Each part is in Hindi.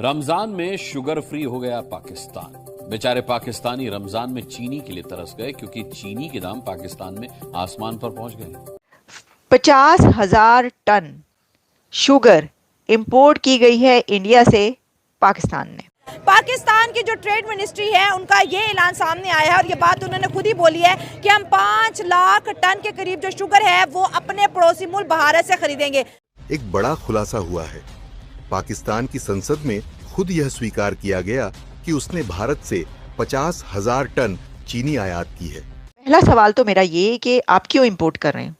रमजान में शुगर फ्री हो गया पाकिस्तान। बेचारे पाकिस्तानी रमजान में चीनी के लिए तरस गए क्योंकि चीनी के दाम पाकिस्तान में आसमान पर पहुंच गए। 50,000 टन शुगर इंपोर्ट की गई है इंडिया से पाकिस्तान ने। पाकिस्तान की जो ट्रेड मिनिस्ट्री है उनका ये ऐलान सामने आया है और ये बात उन्होंने खुद ही बोली है कि हम 5 लाख टन के करीब जो शुगर है वो अपने पड़ोसी मुल्क भारत से खरीदेंगे। एक बड़ा खुलासा हुआ है। पाकिस्तान की संसद में खुद यह स्वीकार किया गया कि उसने भारत से 50,000 टन चीनी आयात की है। पहला सवाल तो मेरा ये कि आप क्यों इंपोर्ट कर रहे हैं?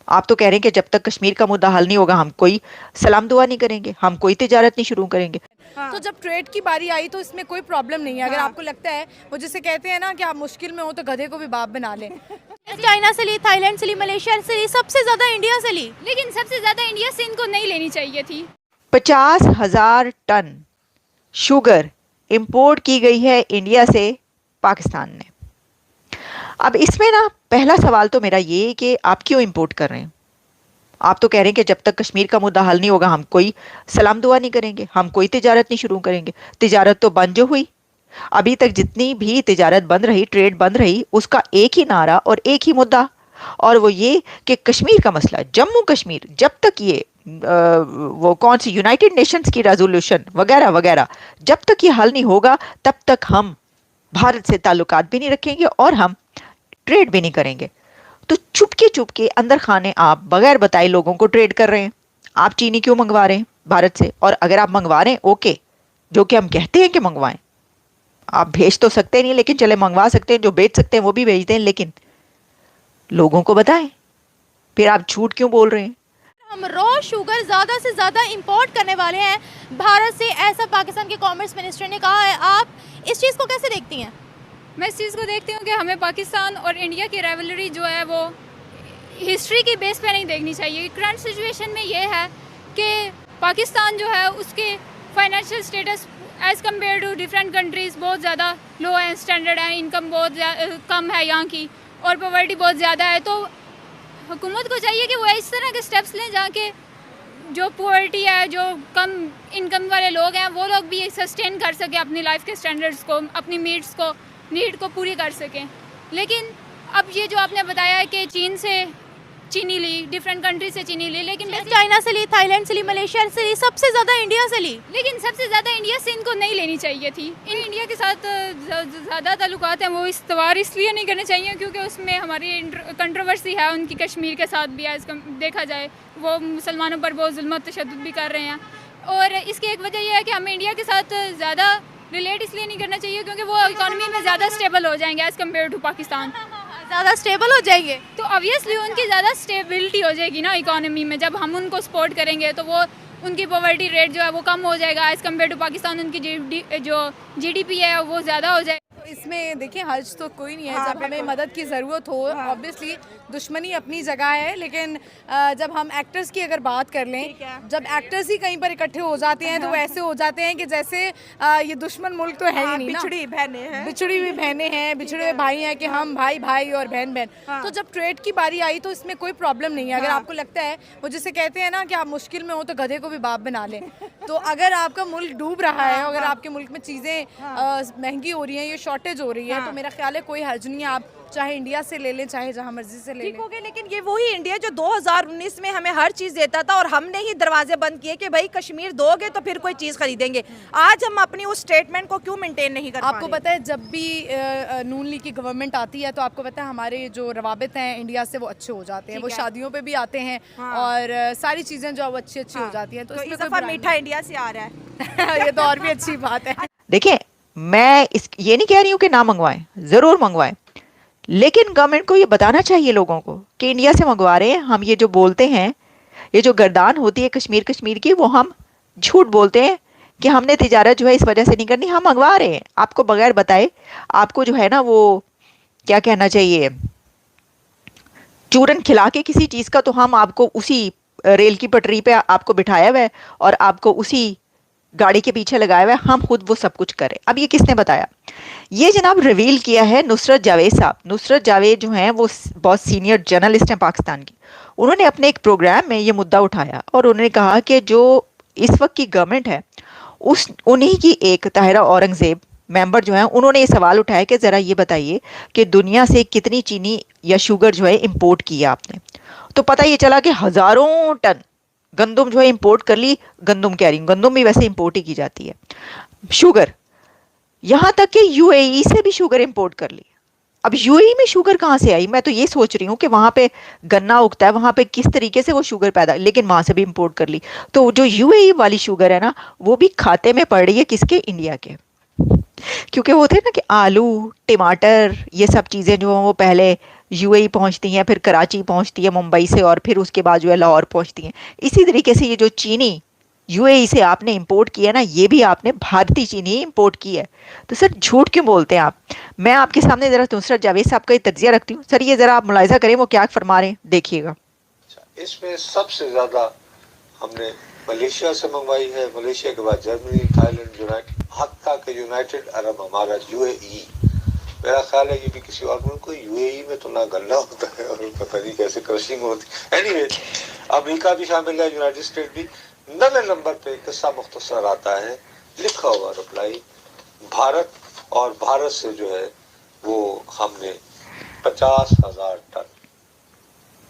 आप तो कह रहे हैं कि जब तक कश्मीर का मुद्दा हल नहीं होगा हम कोई सलाम दुआ नहीं करेंगे, हम कोई तिजारत नहीं शुरू करेंगे। तो जब ट्रेड की बारी आई तो इसमें कोई प्रॉब्लम नहीं है। अगर आपको लगता है वो जिसे कहते हैं ना कि आप मुश्किल में हो तो गधे को भी बाप बना लें। चाइना से ली, थाईलैंड से ली, मलेशिया से ली, सबसे ज्यादा इंडिया से ली, लेकिन सबसे ज्यादा इंडिया से इनको नहीं लेनी चाहिए थी। 50,000 टन शुगर इंपोर्ट की गई है इंडिया से पाकिस्तान ने। अब इसमें ना पहला सवाल तो मेरा ये कि आप क्यों इंपोर्ट कर रहे हैं? आप तो कह रहे हैं कि जब तक कश्मीर का मुद्दा हल नहीं होगा हम कोई सलाम दुआ नहीं करेंगे, हम कोई तिजारत नहीं शुरू करेंगे। तिजारत तो बंद जो हुई, अभी तक जितनी भी तिजारत बंद रही, ट्रेड बंद रही, उसका एक ही नारा और एक ही मुद्दा, और वो ये कि कश्मीर का मसला, जम्मू कश्मीर, जब तक ये वो कौन सी यूनाइटेड नेशंस की रेजोल्यूशन वगैरह वगैरह जब तक ये हल नहीं होगा तब तक हम भारत से ताल्लुकात भी नहीं रखेंगे और हम ट्रेड भी नहीं करेंगे। तो चुपके चुपके अंदर खाने आप बगैर बताए लोगों को ट्रेड कर रहे हैं। आप चीनी क्यों मंगवा रहे हैं भारत से? और अगर आप मंगवा रहे हैं ओके, जो कि हम कहते हैं कि मंगवाएं, आप भेज तो सकते नहीं, लेकिन चले मंगवा सकते हैं, जो बेच सकते हैं वो भी भेज दें, लेकिन लोगों को बताएं। फिर आप झूठ क्यों बोल रहे हैं? हम रॉ शुगर ज्यादा से ज्यादा इंपोर्ट करने वाले हैं भारत से, ऐसा पाकिस्तान के कॉमर्स मिनिस्टर ने कहा है। आप इस चीज़ को कैसे देखती हैं? मैं इस चीज़ को देखती हूँ कि हमें पाकिस्तान और इंडिया की राइवलरी जो है वो हिस्ट्री की बेस पे नहीं देखनी चाहिए। करंट सिचुएशन में ये है कि पाकिस्तान जो है उसके financial status as compare to different countries बहुत ज़्यादा लो है, स्टैंडर्ड है, इनकम बहुत कम है यहाँ की, और पॉवर्टी बहुत ज़्यादा है। तो हुकूमत को चाहिए कि वो इस तरह के स्टेप्स लें जहाँ के जो पॉवर्टी है, जो कम इनकम वाले लोग हैं, वो लोग भी सस्टेन कर सकें अपनी लाइफ के स्टैंडर्ड्स को, अपनी नीड को पूरी कर सकें। लेकिन अब ये जो आपने बताया है कि चीन से चीनी ली, डिफरेंट कंट्री से चीनी ली, लेकिन चाइना से ली, थाईलैंड से ली, मलेशिया से ली, सबसे ज्यादा इंडिया से ली, लेकिन सबसे ज़्यादा इंडिया से इनको नहीं लेनी चाहिए थी। इन इंडिया के साथ ज़्यादा ताल्लुकात हैं वो इस्तवार इसलिए नहीं करने चाहिए क्योंकि उसमें हमारी कंट्रोवर्सी है उनकी कश्मीर के साथ भी। एज देखा जाए वो मुसलमानों पर बहुत जुल्म तशद्दुद भी कर रहे हैं, और इसकी एक वजह यह है कि हमें इंडिया के साथ ज़्यादा रिलेट इसलिए नहीं करना चाहिए क्योंकि वो इकॉनमी में ज़्यादा स्टेबल हो जाएंगे एज़ कम्पेयर टू पाकिस्तान। ज़्यादा स्टेबल हो जाएंगे तो ऑब्वियसली उनकी ज़्यादा स्टेबिलिटी हो जाएगी ना इकॉनमी में। जब हम उनको सपोर्ट करेंगे तो वो उनकी पॉवर्टी रेट जो है वो कम हो जाएगा एज़ कम्पेयर टू पाकिस्तान। उनकी जो जीडीपी है वो ज़्यादा हो जाएगी। इसमें देखिए हर्ज तो कोई नहीं है। जब हमें मदद की ज़रूरत हो, ऑब्वियसली दुश्मनी अपनी जगह है, लेकिन जब हम एक्टर्स की अगर बात कर लें, जब एक्टर्स ही कहीं पर इकट्ठे हो जाते हैं तो वो ऐसे हो जाते हैं कि जैसे ये दुश्मन मुल्क तो है ही नहीं ना, बिछड़ी बहनें हैं, बिछड़ी हुई बहनें हैं, बिछड़े हुए भाई हैं कि हम भाई भाई और बहन बहन। तो जब ट्रेड की बारी आई तो इसमें कोई प्रॉब्लम नहीं है। अगर आपको लगता है वो जिसे कहते हैं ना कि आप मुश्किल में हो तो गधे को भी बाप बना लें। तो अगर आपका मुल्क डूब रहा है, अगर आपके मुल्क में चीज़ें महंगी हो रही हैं, ये शॉर्टेज हो रही है, तो मेरा ख्याल है कोई हर्ज नहीं है। आप चाहे इंडिया से ले लें, चाहे जहाँ मर्जी से ले लें। लेकिन ये वही इंडिया जो 2019 में हमें हर चीज़ देता था और हमने ही दरवाजे बंद किए कि भाई कश्मीर दोगे तो फिर कोई चीज़ खरीदेंगे। आज हम अपनी उस स्टेटमेंट को क्यों मेंटेन नहीं कर पा रहे? आपको पता है जब भी नून लीग की गवर्नमेंट आती है तो आपको पता है हमारे जो रवाबित हैं इंडिया से वो अच्छे हो जाते हैं। वो शादियों पे भी आते हैं और सारी चीज़ें जो अच्छी हो जाती हैं। तो इस दफा मीठा इंडिया से आ रहा है। ये तो और भी अच्छी बात है। देखिए, मैं ये नहीं कह रही हूँ कि ना मंगवाएं, ज़रूर मंगवाएं, लेकिन गवर्नमेंट को ये बताना चाहिए लोगों को कि इंडिया से मंगवा रहे हैं। हम ये जो बोलते हैं, ये जो गर्दान होती है कश्मीर की, वो हम झूठ बोलते हैं कि हमने तिजारत जो है इस वजह से नहीं करनी, हम मंगवा रहे हैं। आपको बगैर बताए, आपको जो है ना वो क्या कहना चाहिए, चूरन खिला के किसी चीज़ का, तो हम आपको उसी रेल की पटरी पे आपको बिठाया हुआ है और आपको उसी गाड़ी के पीछे लगाया हुआ है, हम खुद वो सब कुछ करें। अब ये किसने बताया? ये जनाब रिवील किया है नुसरत जावेद साहब। नुसरत जावेद जो हैं वो बहुत सीनियर जर्नलिस्ट हैं पाकिस्तान की। उन्होंने अपने एक प्रोग्राम में ये मुद्दा उठाया और उन्होंने कहा कि जो इस वक्त की गवर्नमेंट है उन्हीं की एक ताहिरा औरंगजेब मेंबर जो है, उन्होंने ये सवाल उठाया कि ज़रा ये बताइए कि दुनिया से कितनी चीनी या शुगर जो है इंपोर्ट किया आपने। तो पता ये चला कि हज़ारों टन गंदम जो है इंपोर्ट कर ली। गंदम कह रही हूँ, गंदम भी वैसे इंपोर्ट ही की जाती है। शुगर, यहाँ तक कि यूएई से भी शुगर इंपोर्ट कर ली। अब यूएई में शुगर कहाँ से आई? मैं तो ये सोच रही हूँ कि वहाँ पे गन्ना उगता है, वहाँ पे किस तरीके से वो शुगर पैदा, लेकिन वहाँ से भी इंपोर्ट कर ली। तो जो यूएई वाली शुगर है ना, वो भी खाते में पड़ रही है किसके? इंडिया के। क्योंकि वो थे ना कि आलू, टमाटर, ये सब चीज़ें जो वो पहले यूएई पहुंचती हैं, फिर कराची पहुंचती है मुंबई से, और फिर उसके बाद जो है लाहौर पहुंचती हैं। इसी तरीके से ये जो चीनी यूएई से आपने इंपोर्ट किया ना, ये भी आपने भारतीय चीनी इंपोर्ट की है। तो सर झूठ क्यों बोलते हैं आप? मैं आपके सामने ज़रा नुसरत जावेद साहब का तज्जिया रखती हूँ। सर ये ज़रा आप मुलाहिजा करें वो क्या फरमा रहे हैं, देखिएगा। इसमें सबसे ज़्यादा हमने मलेशिया से मंगवाई है, मलेशिया के बाद जर्मनी, थाईलैंड, हत्ता के यूनाइटेड अरब अमारात, यूएई। मेरा ख्याल है ये भी किसी और मुल्क को, यूएई में तो ना गन्ना होता है और पता नहीं कैसे क्रशिंग होती है। एनीवे, अमेरिका भी शामिल है, यूनाइटेड स्टेट भी। 9वें नंबर पे किस्सा मुख्तसर आता है, लिखा हुआ रिप्लाई, भारत, और भारत से जो है वो हमने 50,000 टन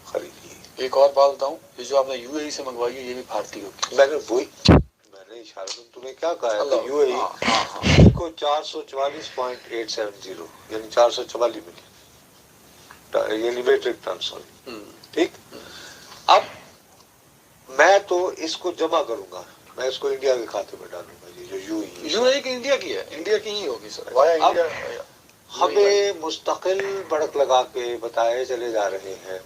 खरीदी। एक और बात बताऊं, ये जो आपने यूएई से मंगवाई है ये भी भारतीय होगी। मैंने इशारा में तूने क्या कहा है? तो यूएई देखो 444.870 यानी 444 मिलियन यानी मीट्रिक टन, सॉरी, ठीक। अब मैं तो इसको जमा करूंगा, मैं इसको इंडिया के खाते में डालूंगा। ये जो यूएई की इंडिया की है, इंडिया की ही होगी सर। Via India. हमें मुस्तकिल भड़क लगा के बताए चले जा रहे हैं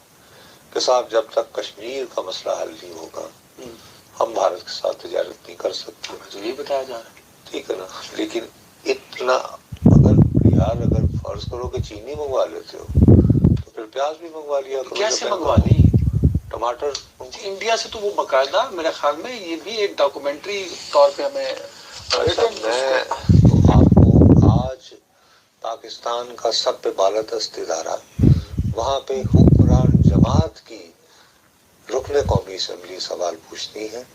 कि साहब जब तक कश्मीर का मसला हल नहीं होगा हम भारत के साथ तिजारत नहीं कर सकते। तो ये बताया जा रहा है, ठीक है ना। लेकिन इतना अगर फर्ज करो कि चीनी मंगवा लेते हो तो फिर प्याज भी मंगवा लिया करो। कैसे मंगवा ली? टमाटर इंडिया से तो वो बाकायदा मेरे ख्याल में ये भी एक डॉक्यूमेंट्री तौर पे हमें। मैं तो आपको आज पाकिस्तान का सब पे बालादस्त इदारा, वहाँ पे हुक्मरान जमात की रुकने कौमी असम्बली सवाल पूछती है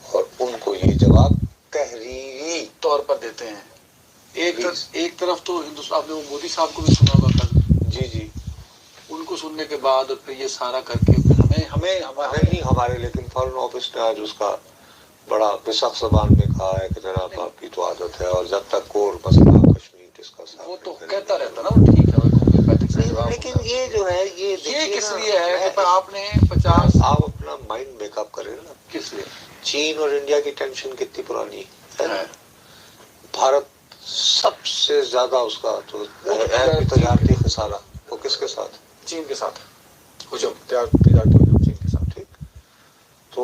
और उनको ये जवाब तहरीरी तौर पर देते हैं। एक तरफ तो हिंदुस्तान, आपने वो मोदी साहब को भी सुना होगा कल। जी, उनको सुनने के बाद फिर ये सारा करके फिर हमारे लेकिन फॉरेन ऑफिस ने आज उसका बड़ा बेसख्त ज़बान में कहा है कि जनाब आपकी तो आदत है और जब तक कोर मसला कश्मीर डिस्कस वो तो कहता रहता ना, वो ठीक है। लेकिन ये जो है ये किस लिए है कि आपने 50, आप अपना माइंड मेकअप करें ना, किस लिए? चीन और इंडिया की टेंशन कितनी पुरानी है। भारत सबसे ज्यादा उसका तो तजारती खसारा वो किसके साथ? चीन के साथ हुजूम, तजारती हुजूम चीन के साथ, ठीक। तो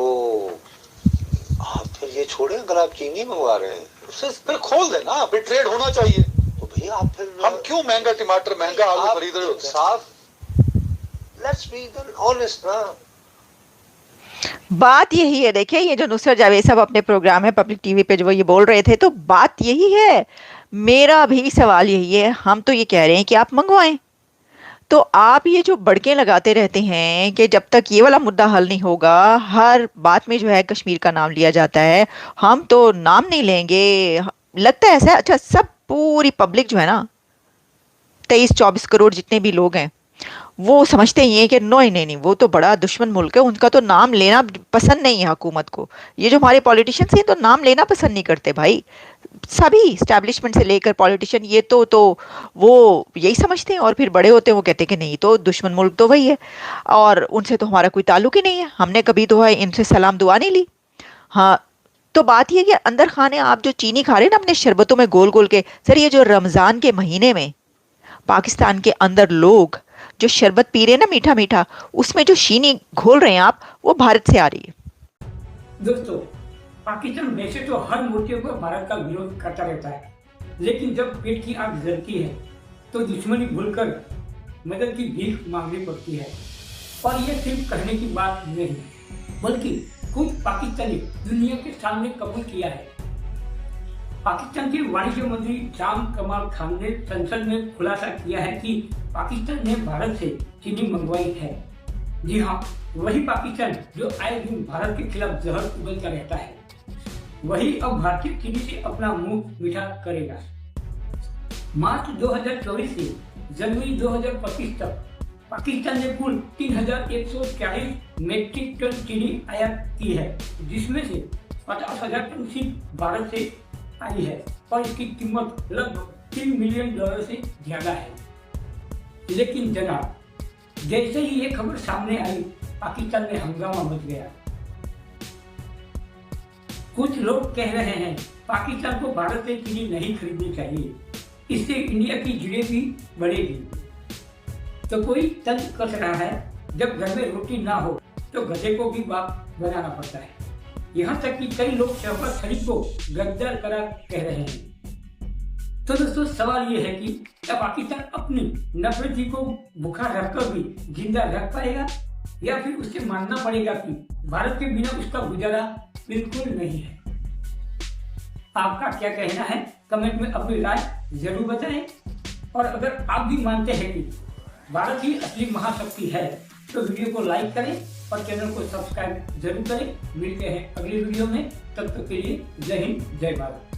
आप फिर ये छोड़े, अगर आप चीनी मंगवा रहे हैं उससे फिर खोल देना, फिर ट्रेड होना चाहिए। तो भैया आप फिर हम क्यों महंगा टमाटर, महंगा आलू खरीद रहे होते हैं? साफ, लेट्स बी ऑनेस्ट ना। बात यही है। देखिए ये जो नुसरत जावेद साहब अपने प्रोग्राम है पब्लिक टीवी पे जो ये बोल रहे थे, तो बात यही है। मेरा भी सवाल यही है। हम तो ये कह रहे हैं कि आप मंगवाएं, तो आप ये जो बड़के लगाते रहते हैं कि जब तक ये वाला मुद्दा हल नहीं होगा, हर बात में जो है कश्मीर का नाम लिया जाता है। हम तो नाम नहीं लेंगे, लगता है ऐसा। अच्छा, सब पूरी पब्लिक जो है ना, 23-24 करोड़ जितने भी लोग हैं, वो समझते ही हैं कि नहीं, वो तो बड़ा दुश्मन मुल्क है, उनका तो नाम लेना पसंद नहीं है हुकूमत को। ये जो हमारे पॉलिटिशियंस हैं तो नाम लेना पसंद नहीं करते भाई। सभी इस्टेब्लिशमेंट से लेकर पॉलिटिशियन ये तो वो यही समझते हैं, और फिर बड़े होते हैं वो कहते हैं कि नहीं, तो दुश्मन मुल्क तो वही है और उनसे तो हमारा कोई ताल्लुक ही नहीं है, हमने कभी तो है इनसे सलाम दुआ नहीं ली। हाँ, तो बात ये कि अंदर खाने आप जो चीनी खा रहे हैं ना अपने शरबतों में गोल गोल के, सर ये जो रमज़ान के महीने में पाकिस्तान के अंदर लोग जो शरबत पी रहे हैं ना मीठा मीठा, उसमें जो चीनी घोल रहे हैं आप, वो भारत से आ रही है। दोस्तों, पाकिस्तान वैसे तो हर मोर्चे पर भारत का विरोध करता रहता है, लेकिन जब पेट की आग जलती है तो दुश्मनी भूलकर मदद की भीख मांगनी पड़ती है। और ये सिर्फ कहने की बात नहीं, बल्कि खुद पाकिस्तानी दुनिया के सामने कबूल किया है। पाकिस्तान के वाणिज्य मंत्री जाम कमाल खान ने संसद में खुलासा किया है कि पाकिस्तान ने भारत से चीनी मंगवाई है। जी हाँ, वही पाकिस्तान जो आए दिन भारत के खिलाफ जहर उगलता रहता है। वही अब भारतीय चीनी से अपना मुंह मीठा करेगा। मार्च 2024 से जनवरी 2025 तक पाकिस्तान ने कुल 3,140 मीट्रिक टन चीनी आयात की है, जिसमें से 50,000 टन सिर्फ भारत से आई है और इसकी कीमत लगभग $3 मिलियन से ज्यादा है। लेकिन जनाब, जैसे ही ये खबर सामने आई, पाकिस्तान में हंगामा मच गया। कुछ लोग कह रहे हैं पाकिस्तान को भारत से चीनी नहीं खरीदनी चाहिए, इससे इंडिया की जीडीपी बढ़ेगी। तो कोई तंज कस रहा है, जब घर में रोटी ना हो तो गधे को भी बाप बनाना पड़ता है। यहाँ तक कि कई लोग शहबाज शरीफ को गद्दार करार कह रहे हैं। तो दोस्तों, सवाल ये है कि क्या पाकिस्तान अपनी नफरती को भूखा रखकर भी जिंदा रख पाएगा, या फिर उसे मानना पड़ेगा कि भारत के बिना उसका गुजारा बिल्कुल नहीं है। आपका क्या कहना है, कमेंट में अपनी राय जरूर बताएं। और अगर आप भी मानते हैं कि भारत ही असली महाशक्ति है, तो वीडियो को लाइक करें और चैनल को सब्सक्राइब जरूर करें। मिलते हैं अगली वीडियो में, तब तक के लिए जय हिंद, जय भारत।